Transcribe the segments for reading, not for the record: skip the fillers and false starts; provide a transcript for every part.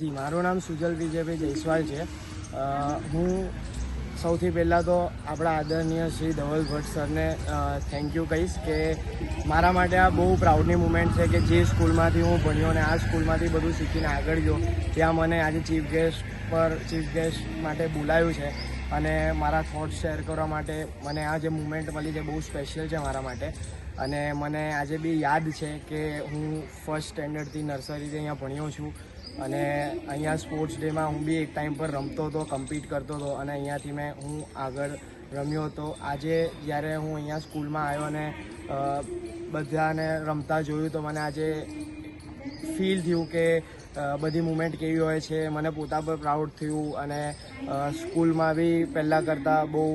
જી, મારું નામ સુજલ વિજયભાઈ જયસ્વાલ છે. હું સૌથી પહેલાં તો આપણા આદરણીય શ્રી ધવલ ભટ્ટ સરને થેન્ક યુ કહીશ કે મારા માટે આ બહુ પ્રાઉડની મુમેન્ટ છે કે જે સ્કૂલમાંથી હું ભણ્યો અને આ સ્કૂલમાંથી બધું શીખીને આગળ ગયો ત્યાં મને આજે ચીફ ગેસ્ટ માટે બોલાવ્યું છે અને મારા થોટ્સ શેર કરવા માટે મને આ જે મુમેન્ટ મળી છે બહુ સ્પેશિયલ છે મારા માટે. અને મને આજે બી યાદ છે કે હું ફર્સ્ટ સ્ટેન્ડર્ડથી નર્સરીથી અહીંયા ભણ્યો છું અને અહીંયા સ્પોર્ટ્સ ડેમાં હું બી એક ટાઈમ પર રમતો હતો, કમ્પીટ કરતો હતો અને અહીંયાથી હું આગળ રમ્યો હતો. આજે જ્યારે હું અહીંયા સ્કૂલમાં આવ્યો અને બધાને રમતા જોયું તો મને આજે ફીલ થયું કે બધી મુમેન્ટ કેવી હોય છે. મને પોતા પર પ્રાઉડ થયું અને સ્કૂલમાં બી પહેલાં કરતાં બહુ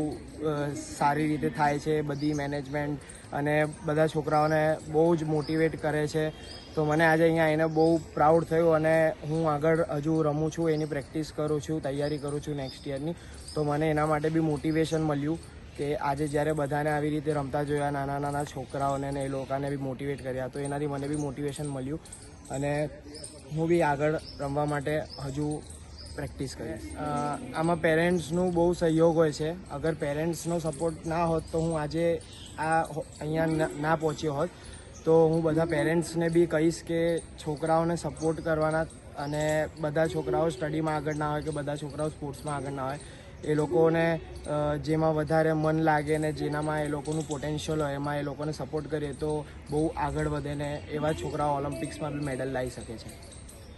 સારી રીતે થાય છે. બધી મેનેજમેન્ટ અને બધા છોકરાઓને બહુ જ મોટિવેટ કરે છે. તો મને આજે અહીંયા આવીને બહુ પ્રાઉડ થયું અને હું આગળ હજુ રમું છું, એની પ્રેક્ટિસ કરું છું, તૈયારી કરું છું નેક્સ્ટ યરની. તો મને એના માટે બી મોટિવેશન મળ્યું કે આજે જ્યારે બધાને આવી રીતે રમતા જોયા, નાના નાના છોકરાઓને ને એ લોકોને બી મોટિવેટ કર્યા, તો એનાથી મને બી મોટિવેશન મળ્યું અને હું બી આગળ રમવા માટે હજુ પ્રેક્ટિસ કરીશ. આમાં પેરેન્ટ્સનું બહુ સહયોગ હોય છે. અગર પેરેન્ટ્સનો સપોર્ટ ના હોત તો હું આજે અહીંયા ના પહોંચ્યો હોત. તો હું બધા પેરેન્ટ્સને બી કહીશ કે છોકરાઓને સપોર્ટ કરવાના અને બધા છોકરાઓ સ્ટડીમાં આગળ ના હોય કે બધા છોકરાઓ સ્પોર્ટ્સમાં આગળ ના હોય. એ લોકોને જેમાં વધારે મન લાગે ને જેનામાં એ લોકોનું પોટેન્શિયલ હોય એમાં એ લોકોને સપોર્ટ કરીએ તો બહુ આગળ વધે ને એવા છોકરાઓ ઓલિમ્પિક્સમાં બી મેડલ લાવી શકે છે.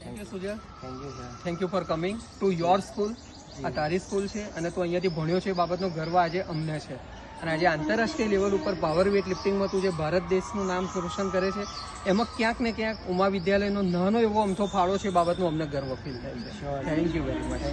Thank you Sujal. Thank you sir. Thank you for coming to your school. આ તારી સ્કૂલ છે અને તું અહીંયાથી ભણ્યો છે એ બાબતનો ગર્વ આજે અમને છે. અને આજે આંતરરાષ્ટ્રીય લેવલ ઉપર પાવર વેઇટ લિફ્ટિંગમાં તું જે ભારત દેશનું નામ રોશન કરે છે એમાં ક્યાંક ને ક્યાંક ઉમા વિદ્યાલયનો નાનો એવો અમથો ફાળો છે એ બાબતનો અમને ગર્વ ફીલ થાય છે. Thank you very much.